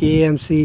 KMC۔